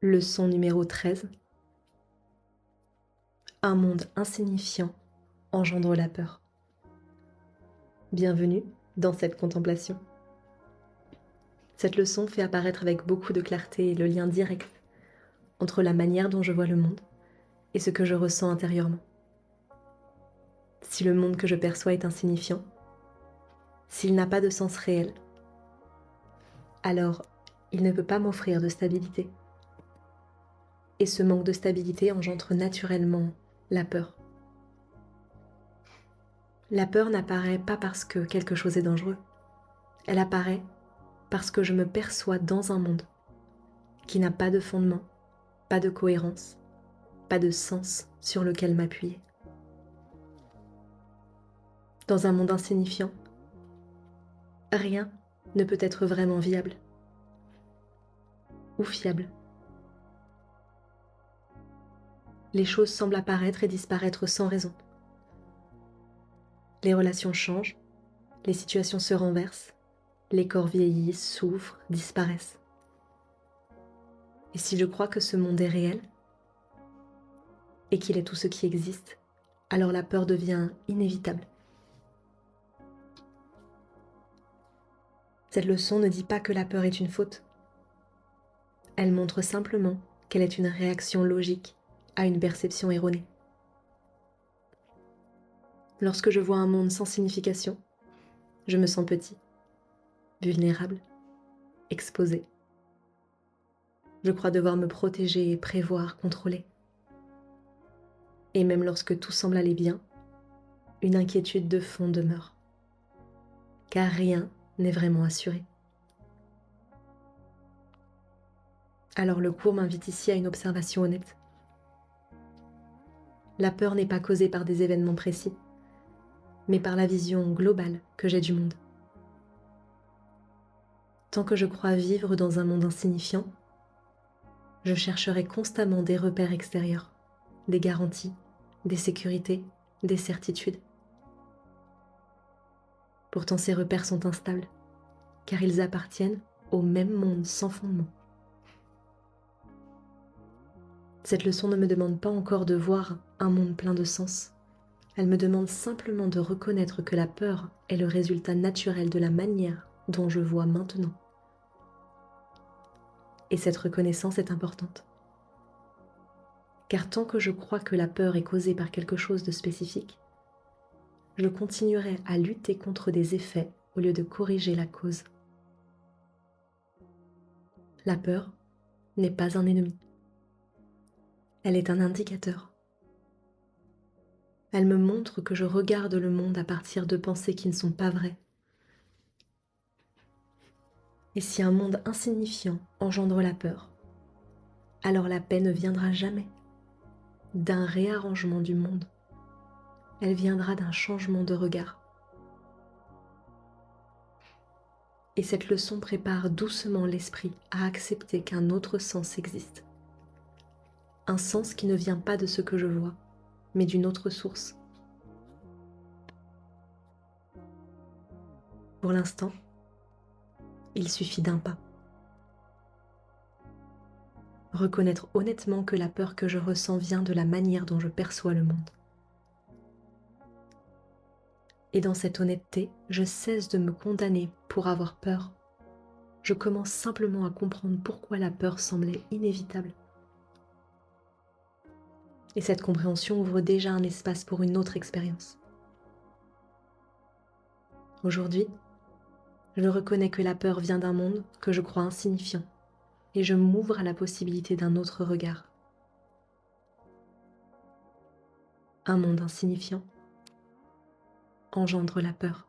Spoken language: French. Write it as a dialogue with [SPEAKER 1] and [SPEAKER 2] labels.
[SPEAKER 1] Leçon numéro 13. Un monde insignifiant engendre la peur. Bienvenue dans cette contemplation. Cette leçon fait apparaître avec beaucoup de clarté le lien direct entre la manière dont je vois le monde et ce que je ressens intérieurement. Si le monde que je perçois est insignifiant, s'il n'a pas de sens réel, alors il ne peut pas m'offrir de stabilité. Et ce manque de stabilité engendre naturellement la peur. La peur n'apparaît pas parce que quelque chose est dangereux. Elle apparaît parce que je me perçois dans un monde qui n'a pas de fondement, pas de cohérence, pas de sens sur lequel m'appuyer. Dans un monde insignifiant, rien ne peut être vraiment viable ou fiable. Les choses semblent apparaître et disparaître sans raison. Les relations changent, les situations se renversent, les corps vieillissent, souffrent, disparaissent. Et si je crois que ce monde est réel et qu'il est tout ce qui existe, alors la peur devient inévitable. Cette leçon ne dit pas que la peur est une faute. Elle montre simplement qu'elle est une réaction logique à une perception erronée. Lorsque je vois un monde sans signification, je me sens petit, vulnérable, exposé. Je crois devoir me protéger, prévoir, contrôler. Et même lorsque tout semble aller bien, une inquiétude de fond demeure. Car rien n'est vraiment assuré. Alors le cours m'invite ici à une observation honnête. La peur n'est pas causée par des événements précis, mais par la vision globale que j'ai du monde. Tant que je crois vivre dans un monde insignifiant, je chercherai constamment des repères extérieurs, des garanties, des sécurités, des certitudes. Pourtant ces repères sont instables, car ils appartiennent au même monde sans fondement. Cette leçon ne me demande pas encore de voir un monde plein de sens. Elle me demande simplement de reconnaître que la peur est le résultat naturel de la manière dont je vois maintenant. Et cette reconnaissance est importante. Car tant que je crois que la peur est causée par quelque chose de spécifique, je continuerai à lutter contre des effets au lieu de corriger la cause. La peur n'est pas un ennemi. Elle est un indicateur. Elle me montre que je regarde le monde à partir de pensées qui ne sont pas vraies. Et si un monde insignifiant engendre la peur, alors la paix ne viendra jamais d'un réarrangement du monde. Elle viendra d'un changement de regard. Et cette leçon prépare doucement l'esprit à accepter qu'un autre sens existe. Un sens qui ne vient pas de ce que je vois, mais d'une autre source. Pour l'instant, il suffit d'un pas. Reconnaître honnêtement que la peur que je ressens vient de la manière dont je perçois le monde. Et dans cette honnêteté, je cesse de me condamner pour avoir peur. Je commence simplement à comprendre pourquoi la peur semblait inévitable. Et cette compréhension ouvre déjà un espace pour une autre expérience. Aujourd'hui, je reconnais que la peur vient d'un monde que je crois insignifiant et je m'ouvre à la possibilité d'un autre regard. Un monde insignifiant engendre la peur.